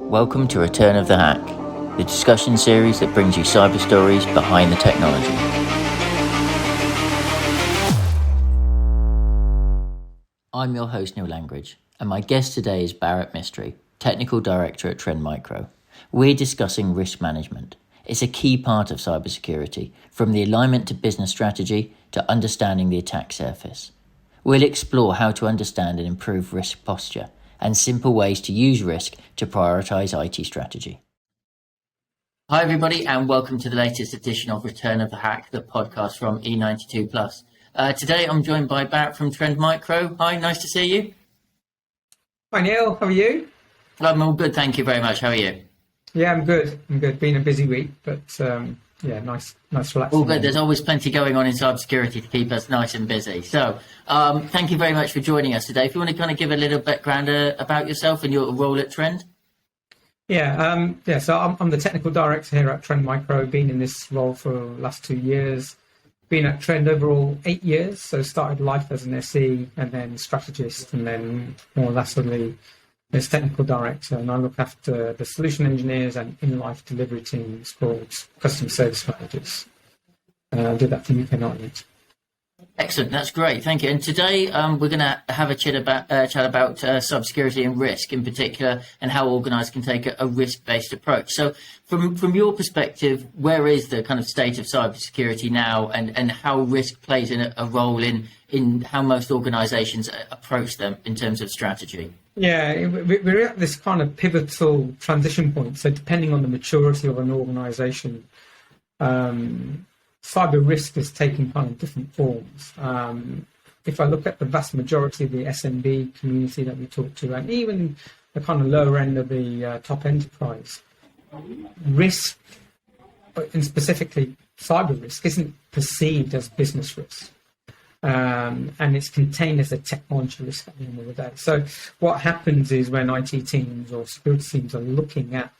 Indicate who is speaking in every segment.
Speaker 1: Welcome to Return of the Hack, the discussion series that brings you cyber stories behind the technology. I'm your host, Neil Langridge, and my guest today is Bharat Mistry, Technical Director at Trend Micro. We're discussing risk management. It's a key part of cybersecurity, from the alignment to business strategy to understanding the attack surface. We'll explore how to understand and improve risk posture and simple ways to use risk to prioritise IT strategy. Hi everybody, and welcome to the latest edition of Return of the Hack, the podcast from E92+. Today I'm joined by Bharat from Trend Micro. Hi, nice to see you.
Speaker 2: Hi Neil, how are you?
Speaker 1: I'm all good, thank you very much. How are you?
Speaker 2: Yeah, I'm good. Been a busy week, but nice relaxing.
Speaker 1: All good. There's always plenty going on in cybersecurity to keep us nice and busy. So, thank you very much for joining us today. If you want to kind of give a little background about yourself and your role at Trend.
Speaker 2: So I'm the technical director here at Trend Micro. Been in this role for the last 2 years. Been at Trend overall 8 years. So started life as an SE and then strategist, and then more latterly as technical director, and I look after the solution engineers and in-life delivery teams called customer service managers. I do that for UK and Ireland.
Speaker 1: Excellent, that's great, thank you. And today we're going to have a chat about cybersecurity and risk in particular, and how organised can take a risk-based approach. So, from your perspective, where is the kind of state of cybersecurity now, and how risk plays in a role in how most organisations approach them in terms of strategy?
Speaker 2: Yeah, we're at this kind of pivotal transition point. So depending on the maturity of an organisation, cyber risk is taking kind of different forms. If I look at the vast majority of the SMB community that we talk to, and even the kind of lower end of the top enterprise, risk, and specifically cyber risk, isn't perceived as business risk. And it's contained as a technology risk at the end of the day. So what happens is when IT teams or security teams are looking at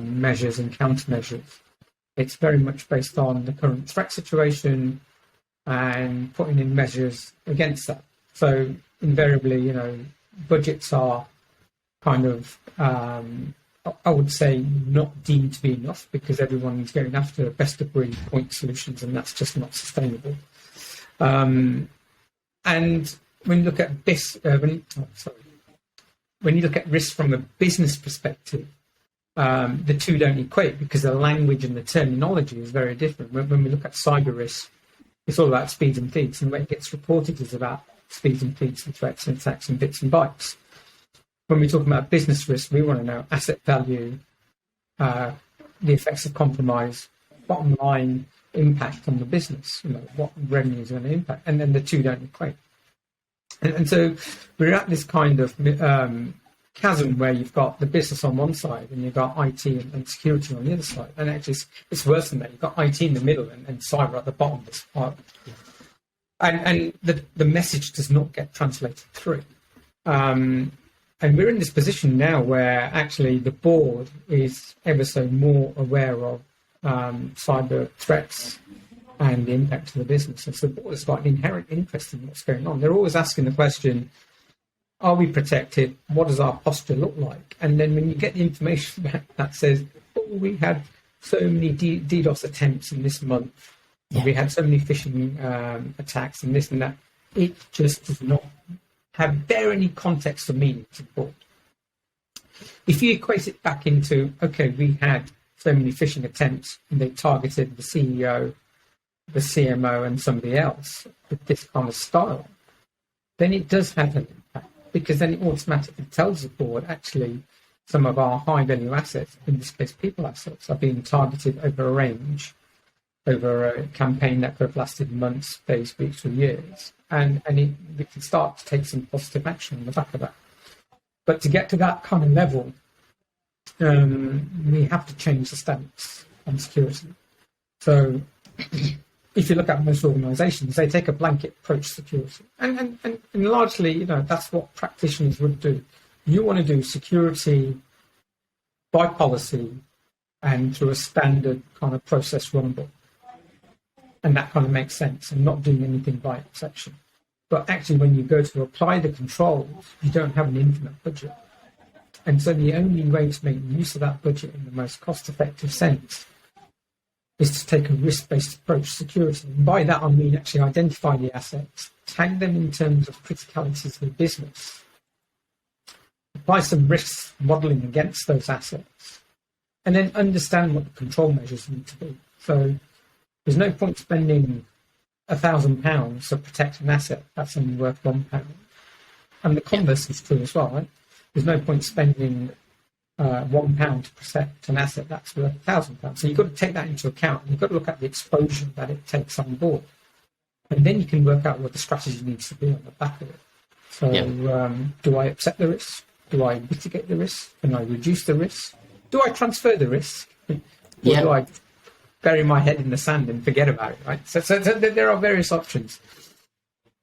Speaker 2: measures and countermeasures, it's very much based on the current threat situation and putting in measures against that. So invariably, budgets are kind of, I would say, not deemed to be enough, because everyone's going after best of breed point solutions, and that's just not sustainable. And when you look at when you look at risk from a business perspective, the two don't equate, because the language and the terminology is very different. When we look at cyber risk, it's all about speeds and feeds, and the way it gets reported is about speeds and feeds and threats and attacks and bits and bytes. When we talk about business risk, we want to know asset value, the effects of compromise, bottom line impact on the business, what revenue is going to impact, and then the two don't equate. And so we're at this kind of chasm where you've got the business on one side and you've got IT and security on the other side. And actually it's worse than that. You've got IT in the middle and cyber at the bottom of this part. And the message does not get translated through. And we're in this position now where actually the board is ever so more aware of cyber threats and the impact to the business. And so the board has got an inherent interest in what's going on. They're always asking the question, are we protected? What does our posture look like? And then when you get the information back that says, we had so many DDoS attempts in this month, we had so many phishing attacks and this and that, it just does not bear any context or meaning to the board. If you equate it back into, okay, we had so many phishing attempts and they targeted the CEO, the CMO and somebody else with this kind of style, then it does have an impact, because then it automatically tells the board, actually, some of our high value assets, in this case people assets, are being targeted over a range, over a campaign that could have lasted months, days, weeks or years, and we can start to take some positive action on the back of that. But to get to that kind of level, we have to change the stance on security. So if you look at most organisations, they take a blanket approach to security. And largely, that's what practitioners would do. You want to do security by policy and through a standard kind of process runnable. And that kind of makes sense, and not doing anything by exception. But actually, when you go to apply the controls, you don't have an infinite budget. And so the only way to make use of that budget in the most cost-effective sense is to take a risk-based approach to security. And by that, I mean actually identify the assets, tag them in terms of criticalities of the business, apply some risk modelling against those assets, and then understand what the control measures need to be. So there's no point spending £1,000 to protect an asset that's only worth £1. And the converse is true as well, right? There's no point spending £1 to protect an asset that's worth £1,000. So you've got to take that into account. And you've got to look at the exposure that it takes on board. And then you can work out what the strategy needs to be on the back of it. So do I accept the risk? Do I mitigate the risk? Can I reduce the risk? Do I transfer the risk? Or do I bury my head in the sand and forget about it, right? So there are various options.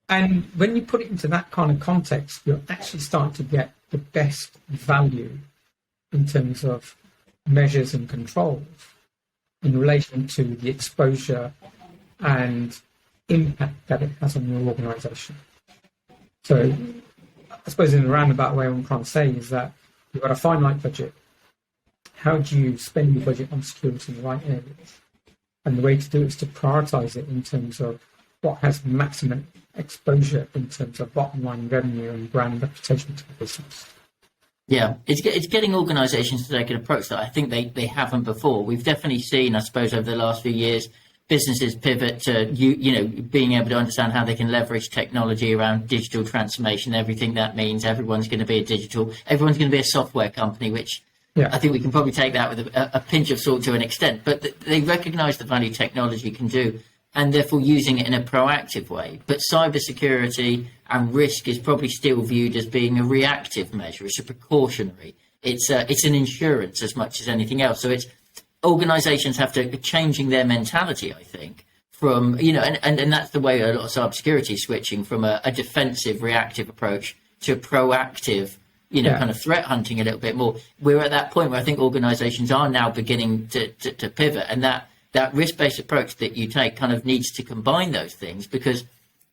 Speaker 2: And when you put it into that kind of context, you're actually starting to get the best value in terms of measures and controls in relation to the exposure and impact that it has on your organisation. So I suppose in a roundabout way, what I'm trying to say is that you've got a finite budget. How do you spend your budget on security in the right areas? And the way to do it is to prioritise it in terms of what has maximum exposure in terms of bottom line revenue and brand reputation to the business.
Speaker 1: Yeah, it's getting organisations to take an approach that I think they haven't before. We've definitely seen, I suppose, over the last few years, businesses pivot to being able to understand how they can leverage technology around digital transformation. Everything that means everyone's going to be everyone's going to be a software company, which I think we can probably take that with a pinch of salt to an extent. But they recognise the value technology can do, and therefore using it in a proactive way. But cybersecurity and risk is probably still viewed as being a reactive measure. It's a precautionary. It's an insurance as much as anything else. So it's organisations have to changing their mentality, I think, from and that's the way a lot of cybersecurity is switching from a defensive, reactive approach to a proactive, kind of threat hunting a little bit more. We're at that point where I think organisations are now beginning to pivot, and that risk-based approach that you take kind of needs to combine those things, because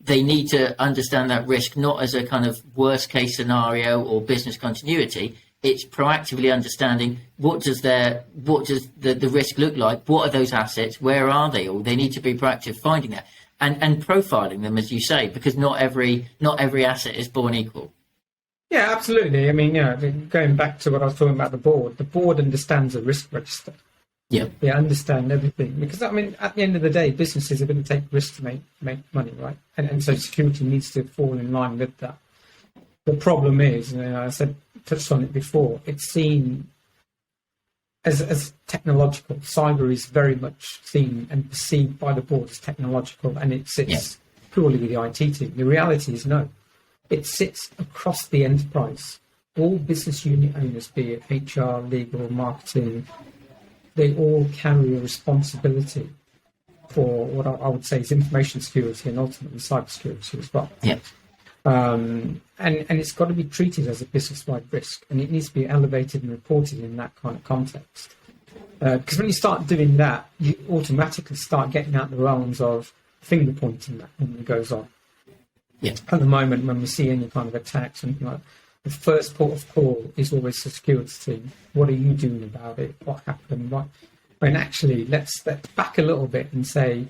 Speaker 1: they need to understand that risk not as a kind of worst-case scenario or business continuity. It's proactively understanding what does the risk look like, what are those assets, where are they, or they need to be proactive finding that and profiling them, as you say, because not every asset is born equal.
Speaker 2: Yeah, absolutely. I mean, going back to what I was talking about, the board understands a risk register.
Speaker 1: Yeah,
Speaker 2: they understand everything, because I mean, at the end of the day, businesses are going to take risks to make money, right? And so security needs to fall in line with that. The problem is, I touched on it before, it's seen as technological. Cyber is very much seen and perceived by the board as technological, and it sits purely with the IT team. The reality is no, it sits across the enterprise. All business unit owners, be it HR, legal, marketing, they all carry a responsibility for what I would say is information security and ultimately cybersecurity as well.
Speaker 1: Yeah.
Speaker 2: And it's got to be treated as a business-wide risk, and it needs to be elevated and reported in that kind of context. Because when you start doing that, you automatically start getting out the realms of finger pointing that when it goes on.
Speaker 1: Yeah.
Speaker 2: At the moment, when we see any kind of attack, something like the first port of call is always the security team. What are you doing about it? What happened? When actually, let's back a little bit and say,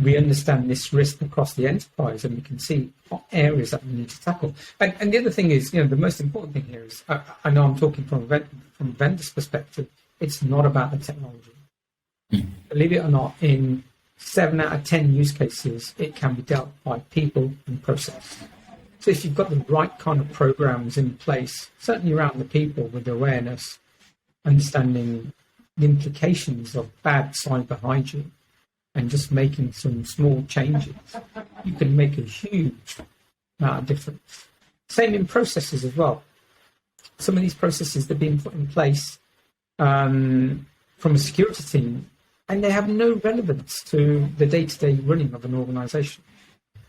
Speaker 2: we understand this risk across the enterprise, and we can see what areas that we need to tackle. And the other thing is, the most important thing here is, I know I'm talking from a vendor's perspective, it's not about the technology. Believe it or not, in 7 out of 10 use cases, it can be dealt by people and process. So if you've got the right kind of programs in place, certainly around the people with awareness, understanding the implications of bad cyber hygiene, and just making some small changes, you can make a huge amount of difference. Same in processes as well. Some of these processes that are being put in place from a security team, and they have no relevance to the day-to-day running of an organisation.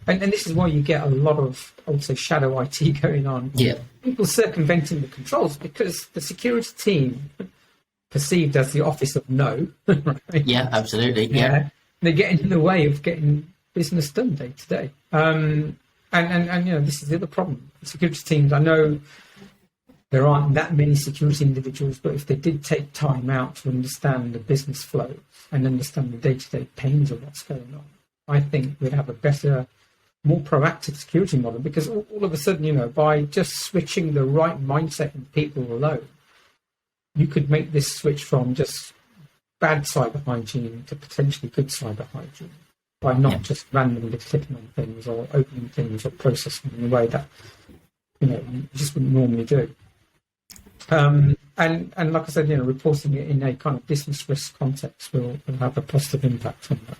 Speaker 2: And this is why you get a lot of, I would say, shadow IT going on.
Speaker 1: Yeah.
Speaker 2: People circumventing the controls because the security team, perceived as the office of no, right?
Speaker 1: Yeah, absolutely. Yeah.
Speaker 2: They're getting in the way of getting business done day to day. And this is the other problem. Security teams, I know there aren't that many security individuals, but if they did take time out to understand the business flow and understand the day-to-day pains of what's going on, I think we'd have a better, more proactive security model, because all of a sudden, by just switching the right mindset in people alone, you could make this switch from just bad cyber hygiene to potentially good cyber hygiene by not just randomly clicking on things or opening things or processing in a way that you just wouldn't normally do. And like I said, reporting it in a kind of business risk context will have a positive impact on that.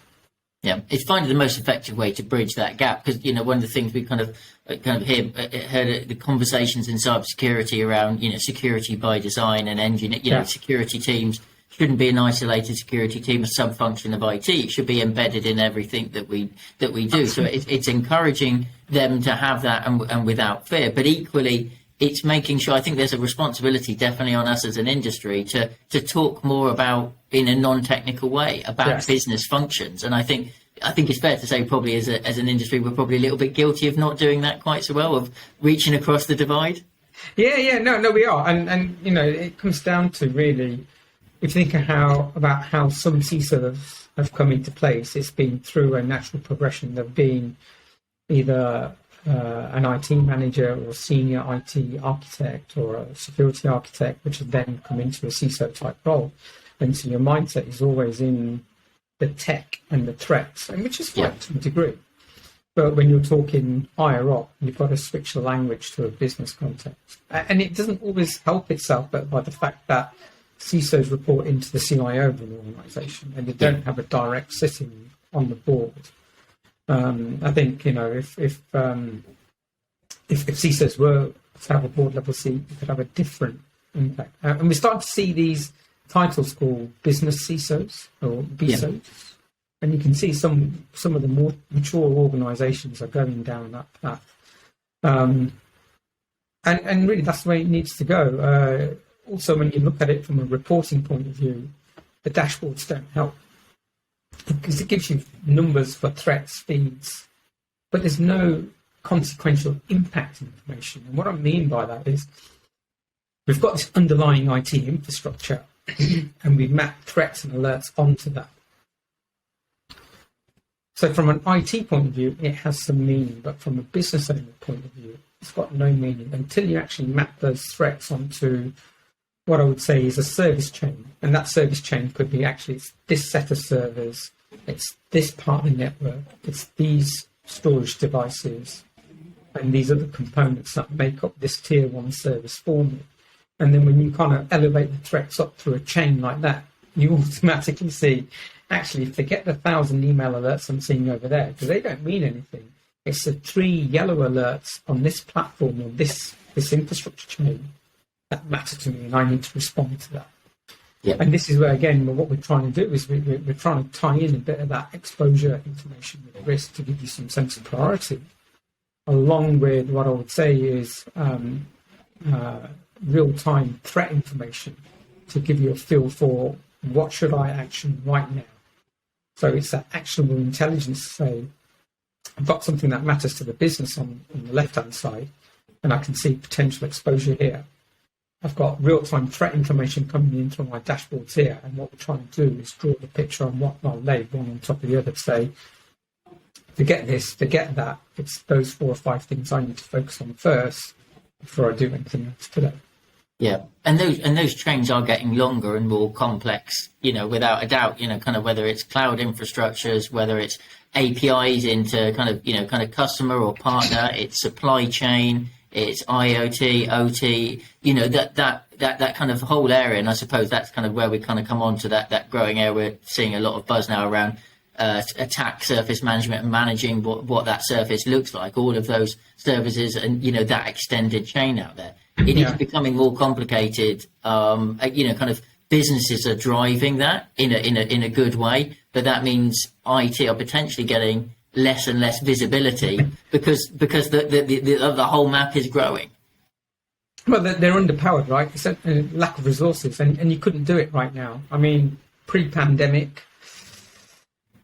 Speaker 1: Yeah, it's finding the most effective way to bridge that gap, because one of the things we kind of heard the conversations in cybersecurity around security by design and engineering. Security teams shouldn't be an isolated security team, a sub-function of IT. It should be embedded in everything that we do. Absolutely. So it's encouraging them to have that and without fear, but equally it's making sure, I think there's a responsibility definitely on us as an industry to talk more about, in a non-technical way, about business functions. And I think it's fair to say, probably as an industry, we're probably a little bit guilty of not doing that quite so well, of reaching across the divide.
Speaker 2: No, we are. And it comes down to, really, if you think about how some CISOs have come into place, it's been through a natural progression of being either an IT manager or senior IT architect or a security architect, which has then come into a CISO type role. And so your mindset is always in the tech and the threats, and which is fine to a degree. But when you're talking higher up, you've got to switch the language to a business context. And it doesn't always help itself, but by the fact that CISOs report into the CIO of an organization and they don't have a direct sitting on the board. I think, if CISOs were to have a board level seat, it could have a different impact. And we're starting to see these titles called business CISOs or BISOs. Yeah. And you can see some of the more mature organizations are going down that path. And really, that's the way it needs to go. Also, when you look at it from a reporting point of view, the dashboards don't help, because it gives you numbers for threats, feeds, but there's no consequential impact information. And what I mean by that is we've got this underlying IT infrastructure and we've mapped threats and alerts onto that. So from an IT point of view, it has some meaning, but from a business owner point of view, it's got no meaning until you actually map those threats onto what I would say is a service chain. And that service chain could be actually, it's this set of servers, it's this part of the network, it's these storage devices, and these other components that make up this tier one service for me. And then when you kind of elevate the threats up through a chain like that, you automatically see, actually, forget the 1,000 email alerts I'm seeing over there, because they don't mean anything. It's the 3 yellow alerts on this platform or this infrastructure chain that matter to me, and I need to respond to that. Yeah. And this is where, again, what we're trying to do is we're trying to tie in a bit of that exposure information with risk to give you some sense of priority, along with what I would say is real-time threat information to give you a feel for what should I action right now. So it's that actionable intelligence to say, I've got something that matters to the business on the left-hand side, and I can see potential exposure here. I've got real-time threat information coming in through my dashboards here, and what we're trying to do is draw the picture on what I'll lay one on top of the other to say, forget this, forget that. It's those 4 or 5 things I need to focus on first before I do anything else today.
Speaker 1: Yeah, and those chains are getting longer and more complex, without a doubt, kind of whether it's cloud infrastructures, whether it's APIs into kind of customer or partner, it's supply chain, it's IoT, OT, that kind of whole area. And I suppose that's kind of where we kind of come on to that growing area. We're seeing a lot of buzz now around attack surface management and managing what that surface looks like, all of those services and, that extended chain out there. It is becoming more complicated. Kind of businesses are driving that in a good way, but that means IT are potentially getting less and less visibility because the whole map is growing.
Speaker 2: Well, they're underpowered, right? It's a lack of resources, and you couldn't do it right now. I mean, pre-pandemic,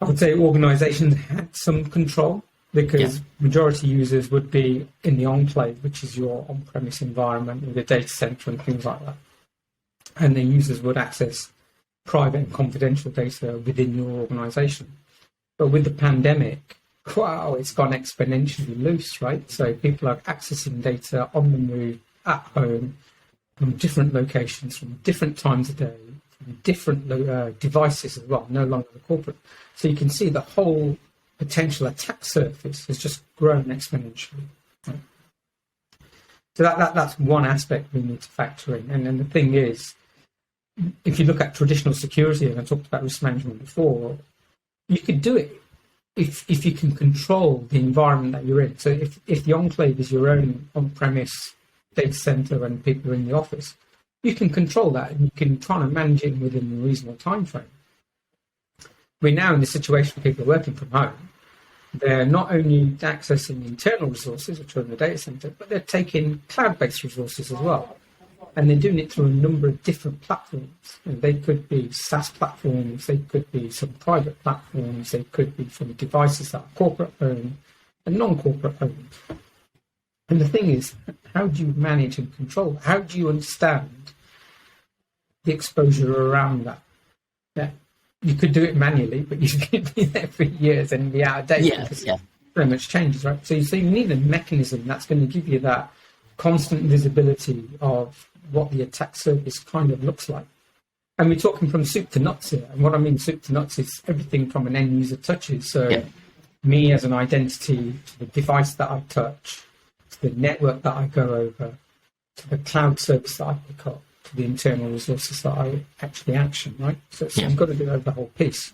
Speaker 2: I would say organisations had some control because majority users would be in the enclave, which is your on-premise environment with a data center and things like that. And then users would access private and confidential data within your organization. But with the pandemic, wow, it's gone exponentially loose, right? So people are accessing data on the move, at home, from different locations, from different times of day, from different devices as well, no longer the corporate. So you can see the whole potential attack surface has just grown exponentially. Right? So that's one aspect we need to factor in. And then the thing is, if you look at traditional security, and I talked about risk management before, you could do it if you can control the environment that you're in. So if the enclave is your own on-premise data center and people are in the office, you can control that and you can try and manage it within a reasonable time frame. We're now in the situation where people are working from home. They're not only accessing internal resources, which are in the data center, but they're taking cloud-based resources as well. And they're doing it through a number of different platforms. And they could be SaaS platforms, they could be some private platforms, they could be from devices that are corporate owned and non-corporate owned. And the thing is, how do you manage and control? How do you understand the exposure around that? Yeah. You could do it manually, but you could be there for years and be out of date because so much changes, right? So you need a mechanism that's going to give you that constant visibility of what the attack surface kind of looks like. And we're talking from soup to nuts here. And what I mean soup to nuts is everything from an end user touches. So me as an identity, to the device that I touch, to the network that I go over, to the cloud service that I pick up, to the internal resources that I actually action, right? So you've got to do over the whole piece.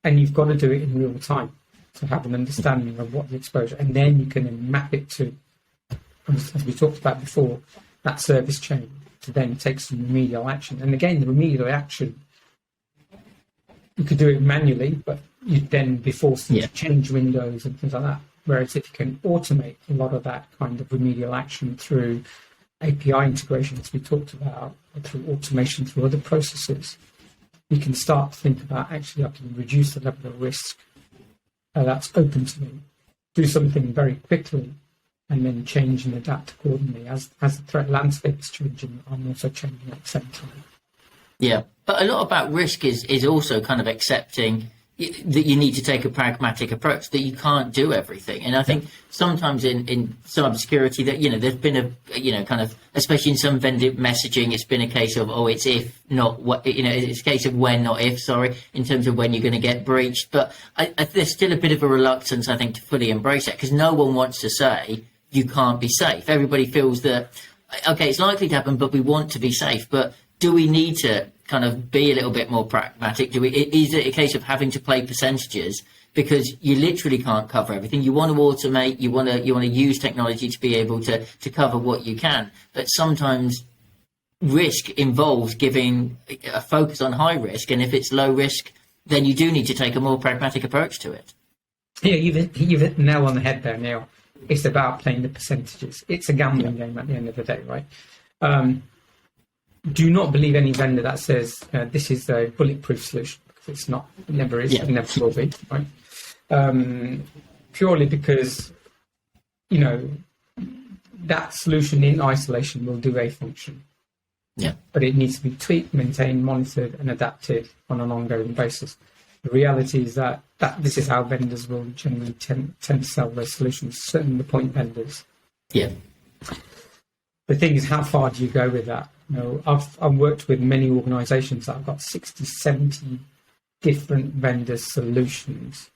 Speaker 2: And you've got to do it in real time to have an understanding of what the exposure, and then you can map it to, as we talked about before, that service chain to then take some remedial action. And again, the remedial action, you could do it manually, but you'd then be forced to change windows and things like that. Whereas if you can automate a lot of that kind of remedial action through API integration, as we talked about, or through automation through other processes, you can start to think about, actually, I can reduce the level of risk that's open to me, do something very quickly, and then change and adapt accordingly. As the threat landscape is changing, I'm also changing at the same time. Yeah,
Speaker 1: but a lot about risk is also kind of accepting that you need to take a pragmatic approach, that you can't do everything. And I think sometimes in cybersecurity that, there's been kind of, especially in some vendor messaging, it's been a case of, it's if, not what, it's a case of when, not if, in terms of when you're going to get breached. But there's still a bit of a reluctance, I think, to fully embrace that, because no one wants to say you can't be safe. Everybody feels that, okay, it's likely to happen, but we want to be safe. But do we need to kind of be a little bit more pragmatic? Is it a case of having to play percentages because you literally can't cover everything? You want to automate, you want to use technology to be able to cover what you can, but sometimes risk involves giving a focus on high risk, and if it's low risk, then you do need to take a more pragmatic approach to it.
Speaker 2: Yeah, you've hit the nail on the head there, Neil. It's about playing the percentages. It's a gambling game at the end of the day, right? Do not believe any vendor that says this is a bulletproof solution, because it's not. It never is. It never will be. Right? Purely because that solution in isolation will do a function.
Speaker 1: Yeah.
Speaker 2: But it needs to be tweaked, maintained, monitored, and adapted on an ongoing basis. The reality is that this is how vendors will generally tend to sell their solutions. Certainly the point vendors.
Speaker 1: Yeah.
Speaker 2: The thing is, how far do you go with that? I've worked with many organizations that have got 60, 70 different vendor solutions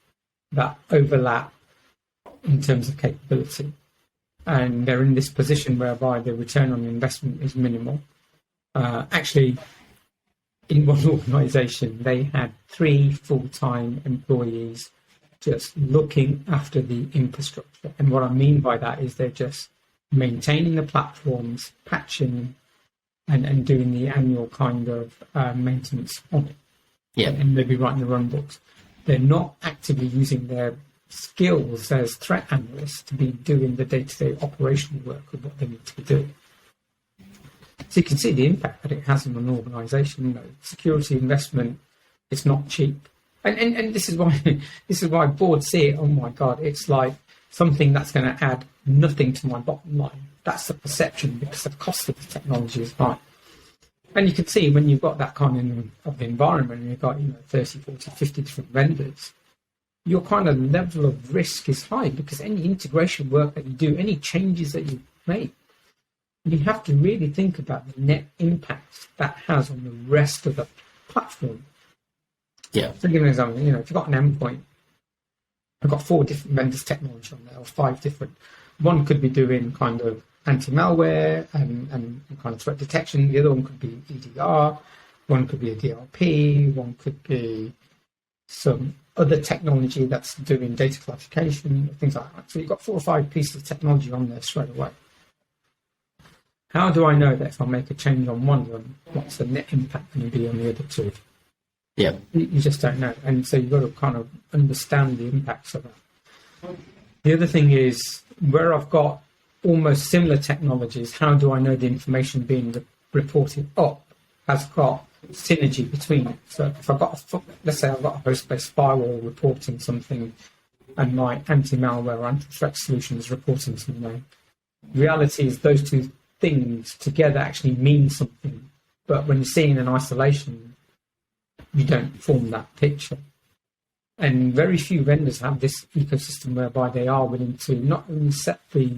Speaker 2: that overlap in terms of capability. And they're in this position whereby the return on investment is minimal. Actually, in one organization, they had 3 full-time employees just looking after the infrastructure. And what I mean by that is they're just maintaining the platforms, patching, and doing the annual kind of maintenance on it.
Speaker 1: Yeah.
Speaker 2: And they'll be writing the run books. They're not actively using their skills as threat analysts to be doing the day-to-day operational work of what they need to be doing. So you can see the impact that it has on an organisation. Security investment is not cheap. And this is why boards see it. Oh my God, it's like something that's going to add nothing to my bottom line. That's the perception, because the cost of the technology is high. And you can see when you've got that kind of environment, and you've got 30, 40, 50 different vendors, your kind of level of risk is high, because any integration work that you do, any changes that you make, you have to really think about the net impact that has on the rest of the platform.
Speaker 1: Yeah.
Speaker 2: So give an example, if you've got an endpoint, I've got 4 different vendors' technology on there, or 5 different. One could be doing kind of anti-malware and kind of threat detection. The other one could be EDR. One could be a DRP. One could be some other technology that's doing data classification, things like that. So you've got 4 or 5 pieces of technology on there straight away. How do I know that if I make a change on one of them, what's the net impact going to be on the other 2?
Speaker 1: Yeah.
Speaker 2: You just don't know. And so you've got to kind of understand the impacts of that. The other thing is, where I've got almost similar technologies, how do I know the information being reported up has got synergy between it? So if I've got let's say I've got a host-based firewall reporting something, and my anti-malware or anti-threat solution is reporting something, reality is those 2 things together actually mean something. But when you're seeing in isolation, you don't form that picture. And very few vendors have this ecosystem whereby they are willing to not only set the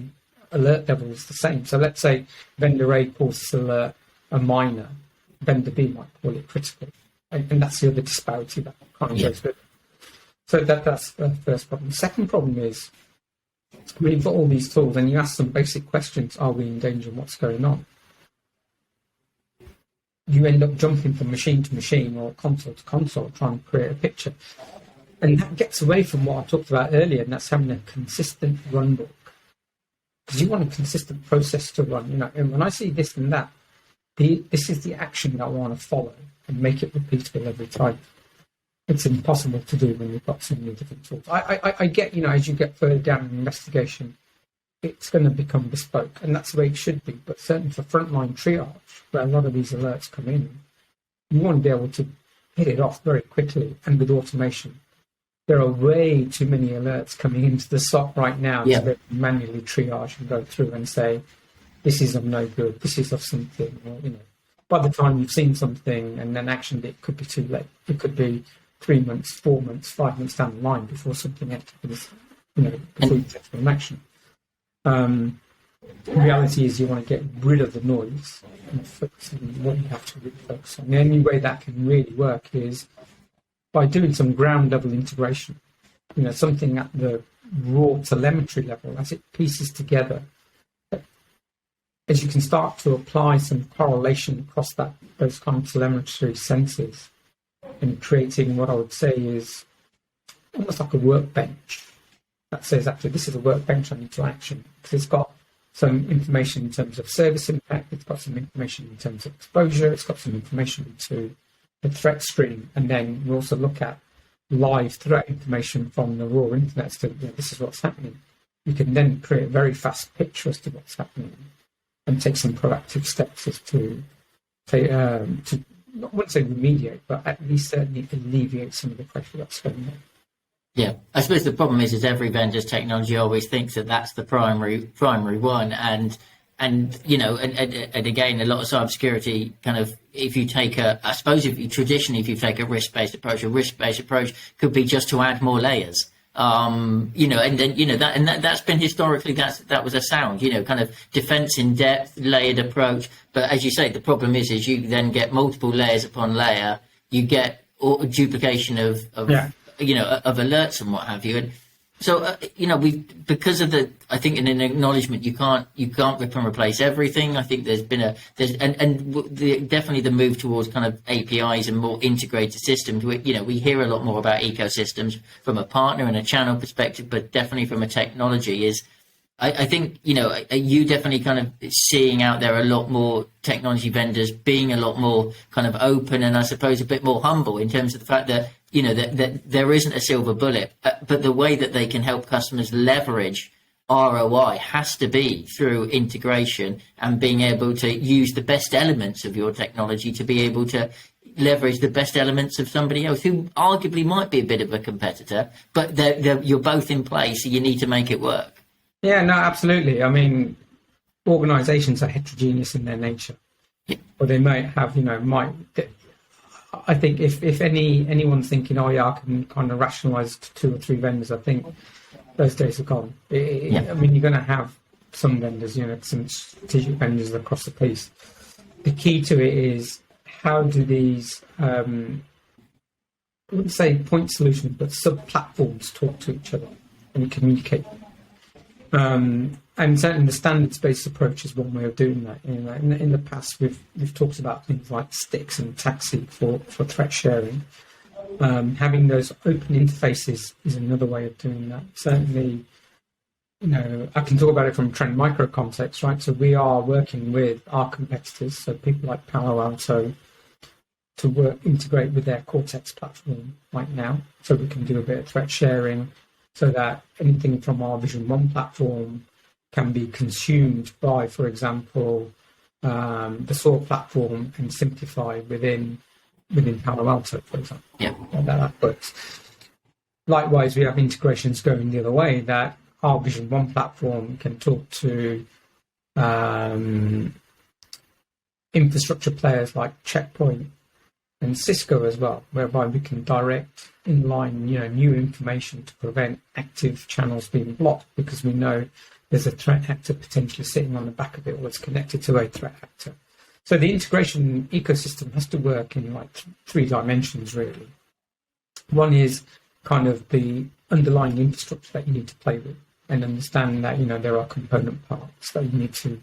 Speaker 2: alert levels the same. So let's say vendor A calls this alert a minor, vendor B might call it critical. And that's the other disparity that kind of goes with it. So that's the first problem. The second problem is, when you've got all these tools and you ask some basic questions, are we in danger and what's going on? You end up jumping from machine to machine or console to console trying to create a picture. And that gets away from what I talked about earlier, and that's having a consistent run book. Because you want a consistent process to run. And when I see this and that, this is the action that I want to follow and make it repeatable every time. It's impossible to do when you've got so many different tools. I get, as you get further down in investigation, it's going to become bespoke, and that's the way it should be. But certainly for frontline triage, where a lot of these alerts come in, you want to be able to hit it off very quickly and with automation. There are way too many alerts coming into the SOC right now to manually triage and go through and say, this is of no good, this is of something. Or, by the time you've seen something and then actioned it, could be too late. It could be 3 months, 4 months, 5 months down the line before something happens, before you take some action. The reality is you want to get rid of the noise and focus on what you have to really focus on. The only way that can really work is by doing some ground level integration, something at the raw telemetry level, as it pieces together, as you can start to apply some correlation across those kind of telemetry sensors, and creating what I would say is almost like a workbench that says, actually, this is a workbench I need to action, because it's got some information in terms of service impact, it's got some information in terms of exposure, it's got some information to the threat stream, and then we also look at live threat information from the raw internet. So this is what's happening. You can then create a very fast picture as to what's happening and take some proactive steps as to I wouldn't say remediate, but at least certainly alleviate some of the pressure that's going on.
Speaker 1: Yeah, I suppose the problem is every vendor's technology always thinks that that's the primary one, and again, a lot of cybersecurity kind of, if you take if you take a risk-based approach could be just to add more layers. That's been historically, that was a sound, kind of defense in depth, layered approach. But as you say, the problem is you then get multiple layers upon layer. You get duplication of alerts and what have you. And so, because of I think in an acknowledgement, you can't rip and replace everything. I think definitely the move towards kind of APIs and more integrated systems. We hear a lot more about ecosystems from a partner and a channel perspective, but definitely from a technology is, I think, you definitely kind of seeing out there a lot more technology vendors being a lot more kind of open and I suppose a bit more humble in terms of the fact that, that there isn't a silver bullet, but the way that they can help customers leverage ROI has to be through integration and being able to use the best elements of your technology to be able to, leverage the best elements of somebody else who arguably might be a bit of a competitor, but you're both in place, so you need to make it work.
Speaker 2: Yeah, no, absolutely. I mean, organizations are heterogeneous in their nature, or they might have, I think if anyone's thinking, oh yeah, I can kind of rationalize to 2 or 3 vendors, I think those days are gone. I mean, you're going to have some vendors, some strategic vendors across the piece. The key to it is, how do these, I wouldn't say point solutions, but sub-platforms talk to each other and communicate? And certainly the standards-based approach is one way of doing that. In the past, we've talked about things like sticks and taxi for threat sharing. Having those open interfaces is another way of doing that. Certainly, I can talk about it from Trend Micro context, right? So we are working with our competitors, so people like Palo Alto, to integrate with their Cortex platform right now, so we can do a bit of threat sharing, so that anything from our Vision One platform can be consumed by, for example, the SOAR platform and simplified within Palo Alto, for example.
Speaker 1: Yeah,
Speaker 2: that works. Likewise, we have integrations going the other way, that our Vision One platform can talk to infrastructure players like Checkpoint and Cisco as well, whereby we can direct inline, new information to prevent active channels being blocked, because we know there's a threat actor potentially sitting on the back of it, or it's connected to a threat actor. So the integration ecosystem has to work in like 3 dimensions, really. One is kind of the underlying infrastructure that you need to play with, and understand that, there are component parts that you need to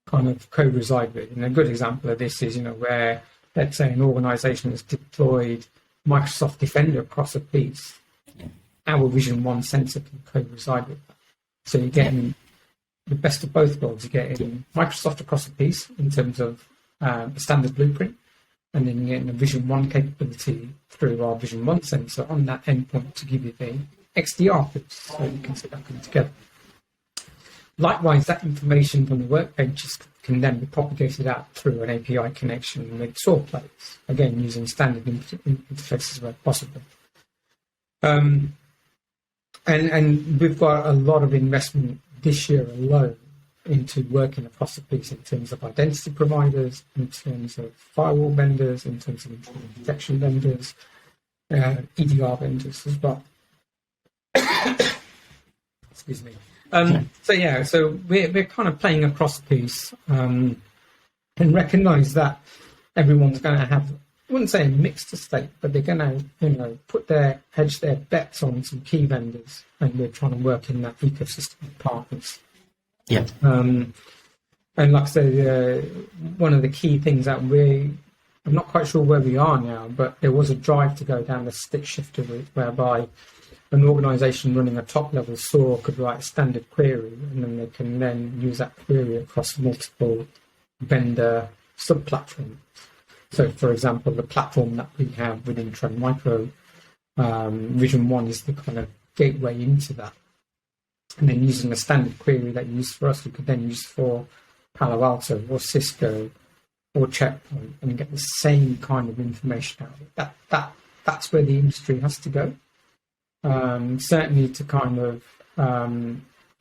Speaker 2: kind of co-reside with. And a good example of this is, where, let's say, an organization has deployed Microsoft Defender across a piece. Our Vision One sensor can co-reside with that. So you're getting the best of both worlds. You're getting Microsoft across a piece in terms of a standard blueprint, and then you're getting a Vision One capability through our Vision One sensor on that endpoint to give you the XDR piece, so you can see that coming together. Likewise, that information from the workbenches can then be propagated out through an API connection with SOAR players, again, using standard interfaces where possible. And we've got a lot of investment this year alone into working across the piece in terms of identity providers, in terms of firewall vendors, in terms of intrusion detection vendors, EDR vendors as well. Excuse me. So we're kind of playing across the piece, and recognise that everyone's going to have, I wouldn't say a mixed estate, but they're going to, hedge their bets on some key vendors, and we're trying to work in that ecosystem of partners.
Speaker 1: Yeah.
Speaker 2: And like I say, one of the key things that I'm not quite sure where we are now, but there was a drive to go down the stick shifter route, whereby an organisation running a top-level SOAR could write a standard query, and then they can then use that query across multiple vendor sub-platforms. So, for example, the platform that we have within Trend Micro, Vision One, is the kind of gateway into that. And then using a standard query that you use for us, we could then use for Palo Alto or Cisco or Checkpoint, and get the same kind of information out of it. That's where the industry has to go. Certainly to kind of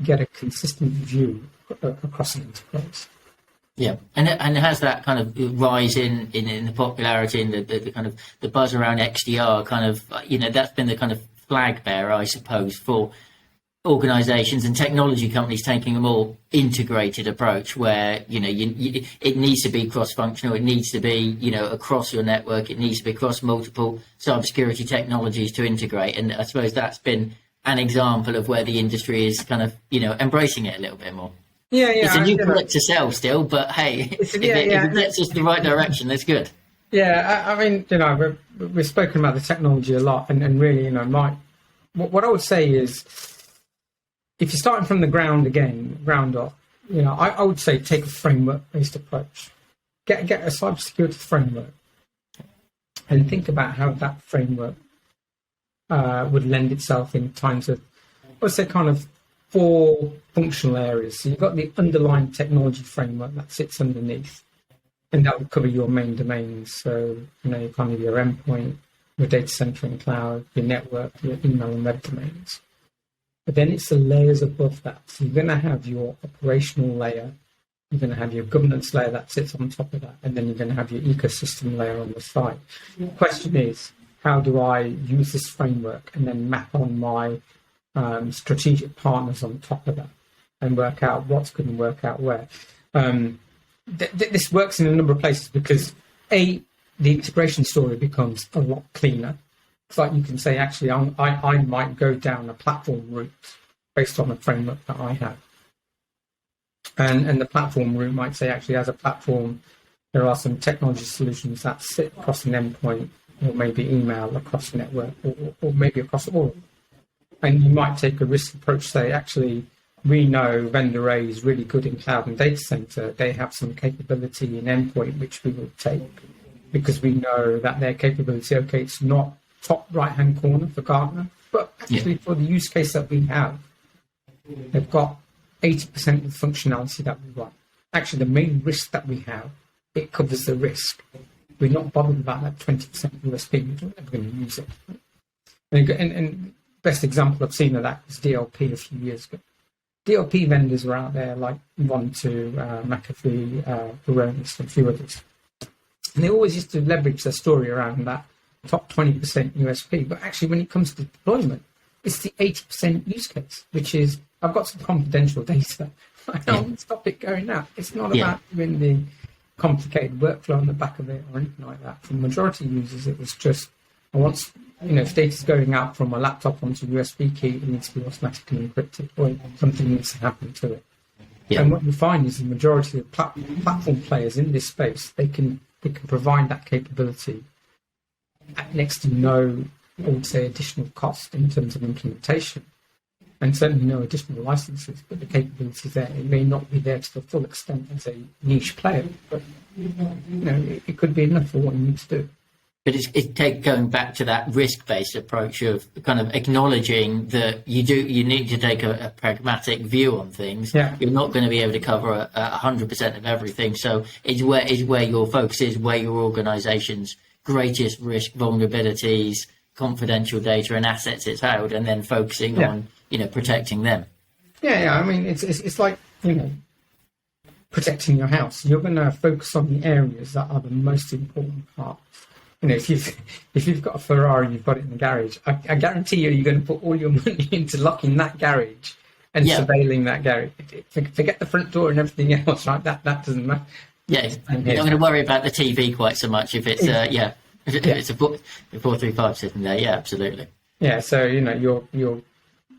Speaker 2: get a consistent view across an enterprise.
Speaker 1: Yeah, and it has that kind of rise in the popularity and the kind of the buzz around XDR, kind of, that's been the kind of flag bearer, I suppose, for organizations and technology companies taking a more integrated approach, where it needs to be cross-functional, it needs to be across your network, it needs to be across multiple cybersecurity technologies to integrate. And I suppose that's been an example of where the industry is kind of embracing it a little bit more.
Speaker 2: Yeah,
Speaker 1: it's a new product to sell still, but hey, if it gets us the right direction, that's good.
Speaker 2: Yeah, I mean, we've spoken about the technology a lot, and really, what I would say is, if you're starting from the ground up, I would say take a framework-based approach. Get a cybersecurity framework, and think about how that framework would lend itself in times of, let's say, kind of 4 functional areas. So you've got the underlying technology framework that sits underneath. And that would cover your main domains. So, you kind of your endpoint, your data center and cloud, your network, your email and web domains. But then it's the layers above that. So you're going to have your operational layer, you're going to have your governance layer that sits on top of that, and then you're going to have your ecosystem layer on the side. The question is, how do I use this framework and then map on my strategic partners on top of that and work out what's going to work out where? This works in a number of places because, the integration story becomes a lot cleaner. It's like you can say, actually, I might go down a platform route based on a framework that I have. And the platform route might say, actually, as a platform, there are some technology solutions that sit across an endpoint, or maybe email across a network, or maybe across all. And you might take a risk approach, say, actually, we know vendor A is really good in cloud and data center. They have some capability in endpoint, which we will take because we know that their capability, okay, it's not top right-hand corner for Gartner, but actually for the use case that we have, they've got 80% of the functionality that we want. Actually, the main risk that we have, it covers the risk. We're not bothered about that 20% USP. We're never going to use it. And best example I've seen of that was DLP a few years ago. DLP vendors were out there like One2, McAfee, Varonis, and a few others. And they always used to leverage their story around that top 20% USP. But actually, when it comes to deployment, it's the 80% use case, which is, I've got some confidential data. I don't stop it going out. It's not about doing the complicated workflow on the back of it or anything like that. For the majority of users, it was just, I want, if data's going out from a laptop onto a USB key, it needs to be automatically encrypted, or something needs to happen to it. Yeah. And what you find is the majority of platform players in this space, they can provide that capability at next to no, I would say, additional cost in terms of implementation, and certainly no additional licenses. But the capability there, it may not be there to the full extent as a niche player, but it could be enough for what you need to do.
Speaker 1: But it's going back to that risk-based approach of kind of acknowledging that you need to take a pragmatic view on things.
Speaker 2: Yeah.
Speaker 1: You're not going to be able to cover 100% of everything. So it's where your focus is, where your organisation's greatest risk, vulnerabilities, confidential data, and assets it's held, and then focusing on protecting them.
Speaker 2: Yeah. I mean, it's like protecting your house. You're going to focus on the areas that are the most important parts. If you've got a Ferrari, you've got it in the garage, I guarantee you're going to put all your money into locking that garage and surveilling that garage. Forget the front door and everything else, right? That doesn't matter.
Speaker 1: Yeah, you're not going to worry about the TV quite so much if it's if it's a 435 sitting there. Yeah, absolutely.
Speaker 2: Yeah, so your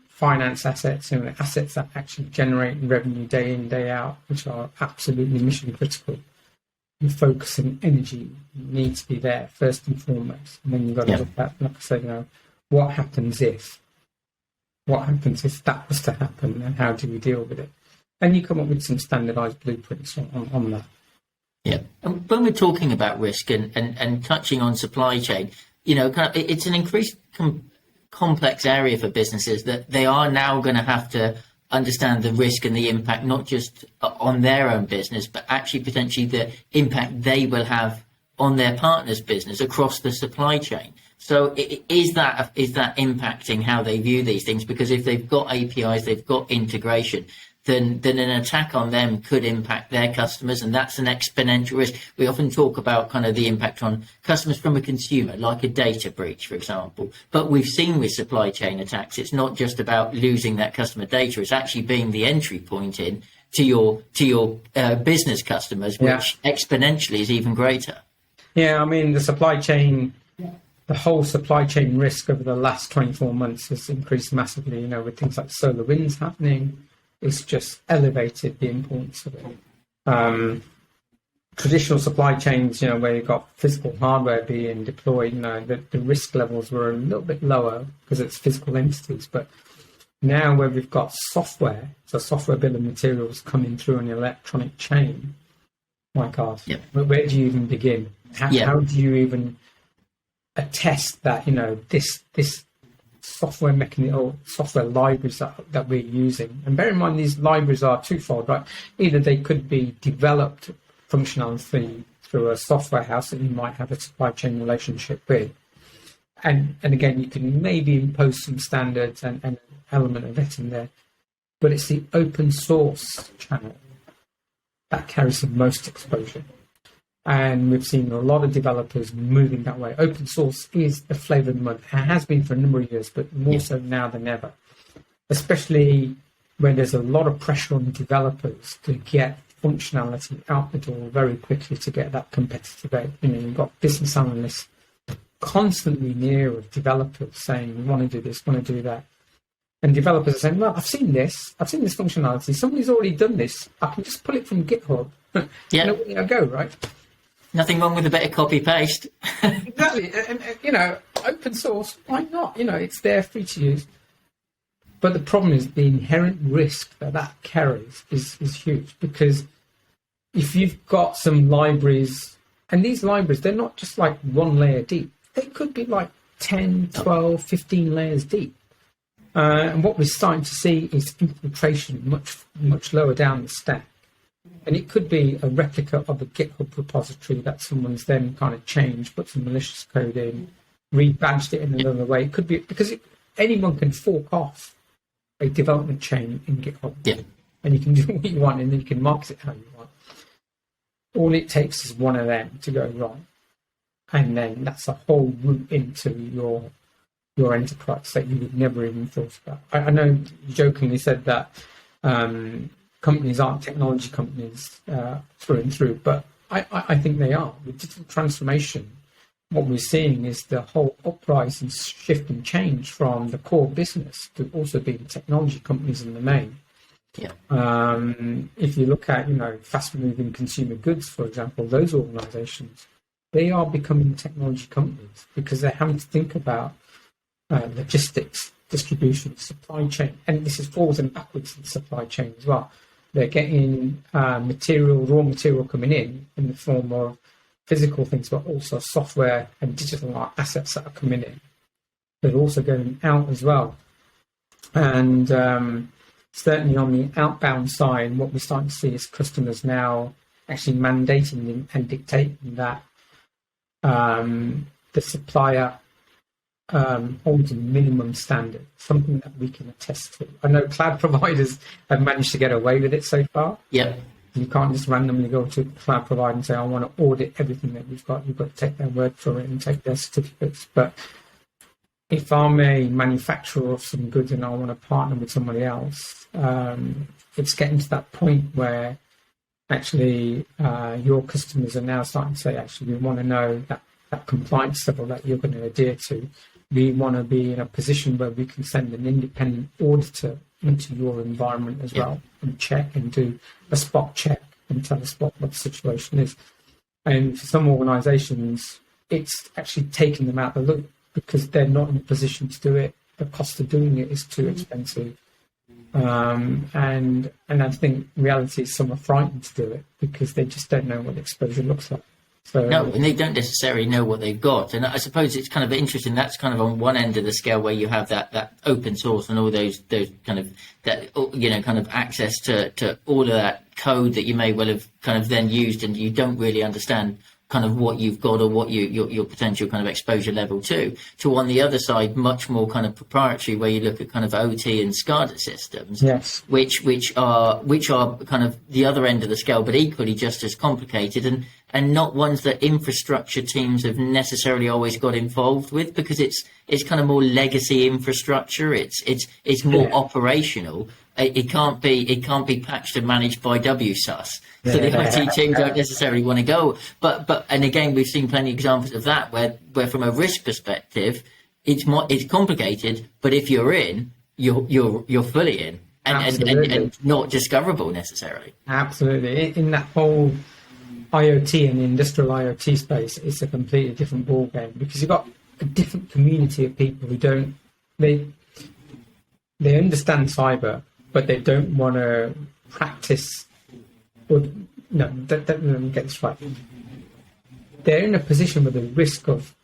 Speaker 2: finance assets, assets that actually generate revenue day in, day out, which are absolutely mission critical. Your focus and energy needs to be there first and foremost, and then you've got to look at, like I said, what happens if that was to happen, and how do we deal with it? And you come up with some standardized blueprints on that.
Speaker 1: Yeah, and when we're talking about risk and touching on supply chain, it's an increased complex area for businesses that they are now going to have to understand the risk and the impact, not just on their own business, but actually potentially the impact they will have on their partner's business across the supply chain. So is that impacting how they view these things? Because if they've got APIs, they've got integration, then an attack on them could impact their customers, and that's an exponential risk. We often talk about kind of the impact on customers from a consumer, like a data breach, for example. But we've seen with supply chain attacks, it's not just about losing that customer data; it's actually being the entry point in to your business customers, which exponentially is even greater.
Speaker 2: Yeah, I mean the supply chain. The whole supply chain risk over the last 24 months has increased massively. With things like solar winds happening. It's just elevated the importance of it. Traditional supply chains, where you've got physical hardware being deployed, the risk levels were a little bit lower because it's physical entities. But now where we've got software, so software bill of materials coming through on the electronic chain, my God, where do you even begin? How do you even attest that, this software mechanism or software libraries that we're using? And bear in mind, these libraries are twofold, right? Either they could be developed functionality through a software house that you might have a supply chain relationship with. And again, you can maybe impose some standards and an element of vetting there, but it's the open source channel that carries the most exposure. And we've seen a lot of developers moving that way. Open source is the flavour of the month. It has been for a number of years, but more so now than ever, especially when there's a lot of pressure on developers to get functionality out the door very quickly to get that competitive edge. You've got business analysts constantly near of developers saying, we want to do this, want to do that. And developers are saying, well, I've seen this functionality. Somebody's already done this. I can just pull it from GitHub.
Speaker 1: Yeah.
Speaker 2: Where I go, right?
Speaker 1: Nothing wrong with a bit of copy paste.
Speaker 2: Exactly. And open source, why not? It's there, free to use. But the problem is the inherent risk that carries is huge, because if you've got some libraries, and these libraries, they're not just like one layer deep. They could be like 10, 12, 15 layers deep. And what we're starting to see is infiltration much, much lower down the stack. And it could be a replica of a GitHub repository that someone's then kind of changed, put some malicious code in, rebadged it in another way. It could be because anyone can fork off a development chain in GitHub.
Speaker 1: Yeah.
Speaker 2: And you can do what you want, and then you can market it how you want. All it takes is one of them to go wrong. And then that's a whole route into your enterprise that you would never even thought about. I know you jokingly said that companies aren't technology companies through and through, but I think they are. With digital transformation, what we're seeing is the whole uprise and shift and change from the core business to also being technology companies in the main.
Speaker 1: Yeah.
Speaker 2: If you look at, fast-moving consumer goods, for example, those organizations, they are becoming technology companies because they're having to think about logistics, distribution, supply chain, and this is forwards and backwards in the supply chain as well. They're getting raw material coming in the form of physical things, but also software and digital assets that are coming in. They're also going out as well. And certainly on the outbound side, what we're starting to see is customers now actually mandating and dictating that the supplier holds a minimum standard, something that we can attest to. I know cloud providers have managed to get away with it so far.
Speaker 1: Yeah.
Speaker 2: You can't just randomly go to a cloud provider and say, I want to audit everything that you've got. You've got to take their word for it and take their certificates. But if I'm a manufacturer of some goods and I want to partner with somebody else, it's getting to that point where actually your customers are now starting to say, actually, we want to know that compliance level that you're going to adhere to. We want to be in a position where we can send an independent auditor into your environment as well and check and do a spot check and tell us what the situation is. And for some organizations, it's actually taking them out of the loop because they're not in a position to do it. The cost of doing it is too expensive. And I think reality is some are frightened to do it because they just don't know what the exposure looks like. So,
Speaker 1: no, and they don't necessarily know what they've got. And I suppose it's kind of interesting. That's kind of on one end of the scale where you have that open source and all those kind of kind of access to all of that code that you may well have kind of then used, and you don't really understand kind of what you've got or what your potential kind of exposure level to on the other side, much more kind of proprietary, where you look at kind of OT and SCADA systems,
Speaker 2: yes,
Speaker 1: which are kind of the other end of the scale, but equally just as complicated and not ones that infrastructure teams have necessarily always got involved with, because it's kind of more legacy infrastructure. It's more operational. It can't be patched and managed by WSUS. So the IT team don't necessarily want to go. But and again, we've seen plenty of examples of that where from a risk perspective, it's complicated. But if you're in, you're fully in, and not discoverable necessarily. Absolutely.
Speaker 2: In that whole IoT and industrial IoT space, it's a completely different ballgame because you've got a different community of people who they understand cyber, but they don't want to practice. Let me get this right. They're in a position where the risk of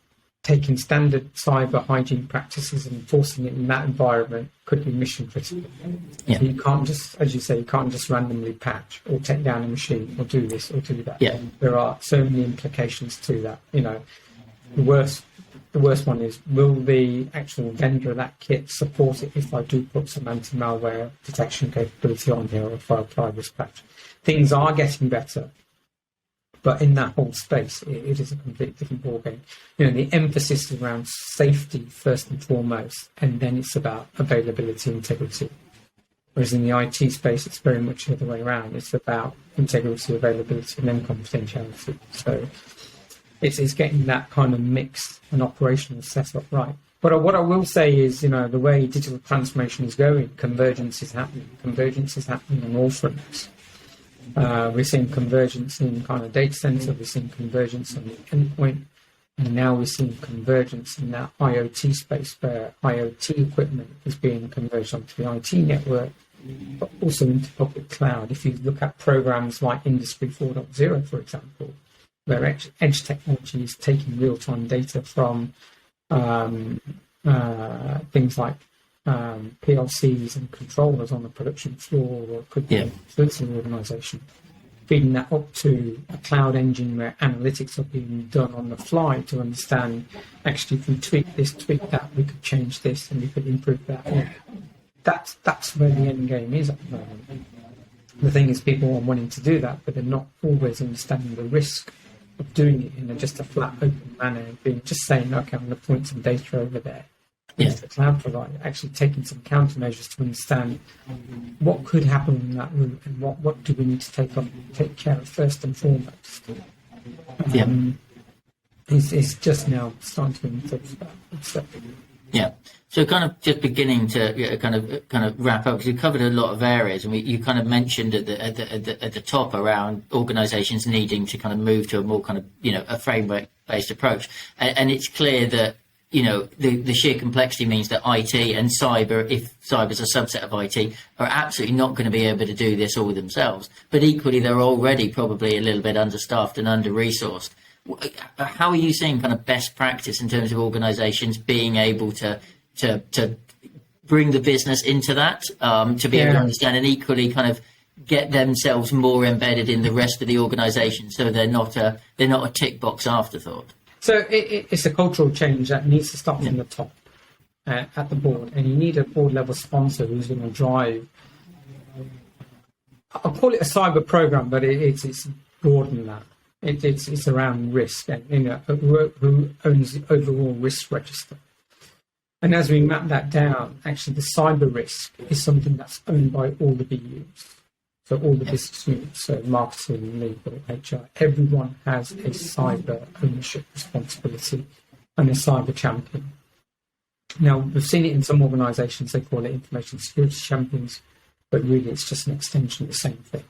Speaker 2: taking standard cyber hygiene practices and enforcing it in that environment could be mission critical.
Speaker 1: Yeah.
Speaker 2: So you can't just, as you say, you can't just randomly patch or take down a machine or do this or do that.
Speaker 1: Yeah.
Speaker 2: There are so many implications to that. The worst one is, will the actual vendor of that kit support it if I do put some anti-malware detection capability on here, or if I apply this patch? Things are getting better, but in that whole space, it is a completely different ballgame. The emphasis is around safety first and foremost, and then it's about availability and integrity. Whereas in the IT space, it's very much the other way around. It's about integrity, availability, and then confidentiality. So it's getting that kind of mix and operational setup right. But what I will say is, the way digital transformation is going, convergence is happening. Convergence is happening on all fronts. We're seeing convergence in kind of data center, we're seeing convergence on the endpoint, and now we're seeing convergence in that IoT space where IoT equipment is being converged onto the IT network, but also into public cloud. If you look at programs like Industry 4.0, for example, where edge technology is taking real-time data from things like PLCs and controllers on the production floor, or it could be a facility organisation, feeding that up to a cloud engine where analytics are being done on the fly to understand, actually, if we tweak this, tweak that, we could change this and we could improve that. That's where the end game is at the moment. The thing is, people are wanting to do that, but they're not always understanding the risk of doing it in just a flat, open manner, being just saying, okay, I'm going to point some data over there. Yes, the cloud provider actually taking some countermeasures to understand what could happen in that route and what do we need to take care of first and foremost. It's just now starting to be thought about. So.
Speaker 1: Yeah. So kind of just beginning to kind of wrap up, because you covered a lot of areas, and you kind of mentioned at the top around organisations needing to kind of move to a more kind of a framework based approach, and it's clear that the sheer complexity means that IT and cyber, if cyber is a subset of IT, are absolutely not going to be able to do this all themselves. But equally, they're already probably a little bit understaffed and under-resourced. How are you seeing kind of best practice in terms of organisations being able to bring the business into that, to be able to understand, and equally kind of get themselves more embedded in the rest of the organisation, so they're not a tick box afterthought?
Speaker 2: So it's a cultural change that needs to start from the top at the board, and you need a board level sponsor who's going to drive. I'll call it a cyber program, but it's broader than that. It's around risk and who owns the overall risk register. And as we map that down, actually the cyber risk is something that's owned by all the BUs. So all the business units, so marketing, legal, HR, everyone has a cyber ownership responsibility and a cyber champion. Now, we've seen it in some organisations, they call it information security champions, but really it's just an extension of the same thing.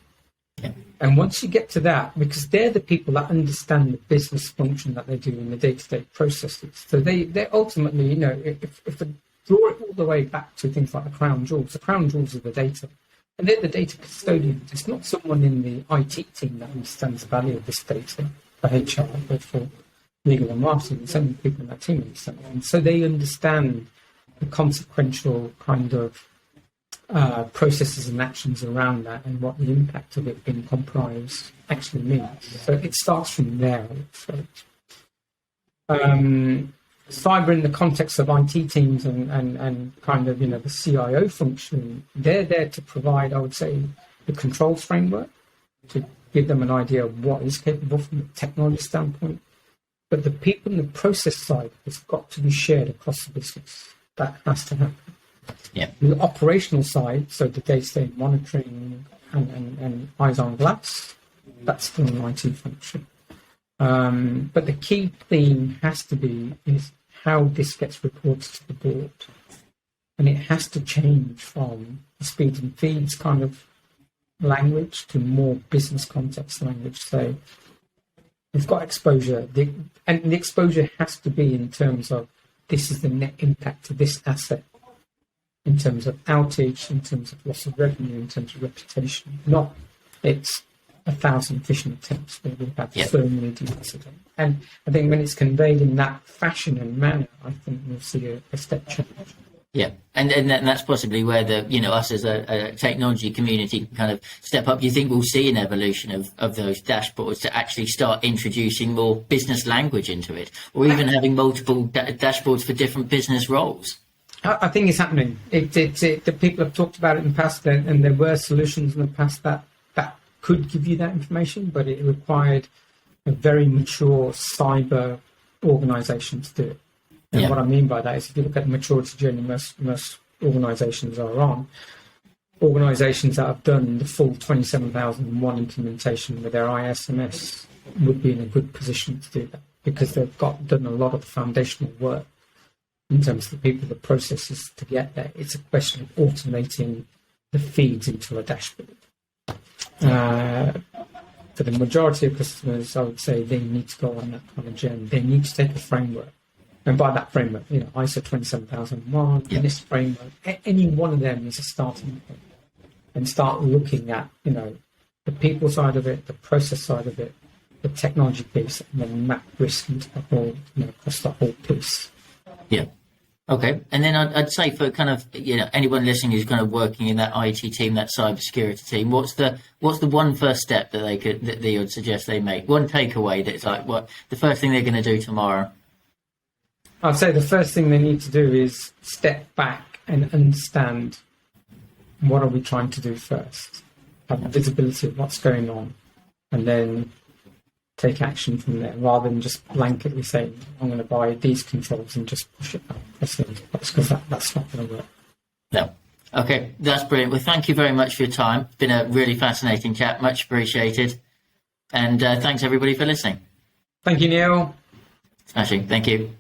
Speaker 2: Yeah. And once you get to that, because they're the people that understand the business function that they do in the day-to-day processes. So they're ultimately, if they draw it all the way back to things like the crown jewels are the data. And they're the data custodians. It's not someone in the IT team that understands the value of this data for HR, but for legal and marketing. So many people in that team understand it. And so they understand the consequential kind of processes and actions around that, and what the impact of it being compromised actually means. So it starts from there. So, cyber in the context of IT teams and kind of, the CIO function, they're there to provide, I would say, the controls framework, to give them an idea of what is capable from a technology standpoint. But the people in the process side has got to be shared across the business. That has to happen.
Speaker 1: Yeah.
Speaker 2: The operational side, so the day-to-day monitoring and eyes on glass, that's still an IT function. But the key theme has to be is how this gets reported to the board. And it has to change from the speed and feeds kind of language to more business context language. So we've got exposure, and the exposure has to be in terms of this is the net impact of this asset, in terms of outage, in terms of loss of revenue, in terms of reputation. Not it's 1,000 phishing attempts where we've had
Speaker 1: Yeah.
Speaker 2: so many deals. And I think when it's conveyed in that fashion and manner, I think we'll see a step change.
Speaker 1: Yeah, and that's possibly where us as a technology community can kind of step up. Do you think we'll see an evolution of those dashboards to actually start introducing more business language into it, or even having multiple dashboards for different business roles?
Speaker 2: I think it's happening. The people have talked about it in the past, and there were solutions in the past that could give you that information, but it required a very mature cyber organisation to do it. And what I mean by that is, if you look at the maturity journey most organisations are on, organisations that have done the full 27001 implementation with their ISMS would be in a good position to do that, because they've done a lot of the foundational work in terms of the people, the processes to get there. It's a question of automating the feeds into a dashboard. For the majority of customers, I would say they need to go on that kind of journey. They need to take a framework. And by that framework, ISO 27001, NIST framework, any one of them is a starting point. And start looking at, the people side of it, the process side of it, the technology piece, and then map risk into the whole, across the whole piece.
Speaker 1: Yeah. Okay. And then I'd say for kind of, anyone listening who's kind of working in that IT team, that cybersecurity team, what's the one first step that they would suggest they make? One takeaway that's like, what the first thing they're going to do tomorrow?
Speaker 2: I'd say the first thing they need to do is step back and understand, what are we trying to do first? Have visibility of what's going on, and then take action from there, rather than just blanketly saying, I'm going to buy these controls and just push it out. Because that's not going to work.
Speaker 1: No. Okay, that's brilliant. Well, thank you very much for your time. It's been a really fascinating chat. Much appreciated. And thanks, everybody, for listening.
Speaker 2: Thank you, Neil.
Speaker 1: Smashing. Thank you.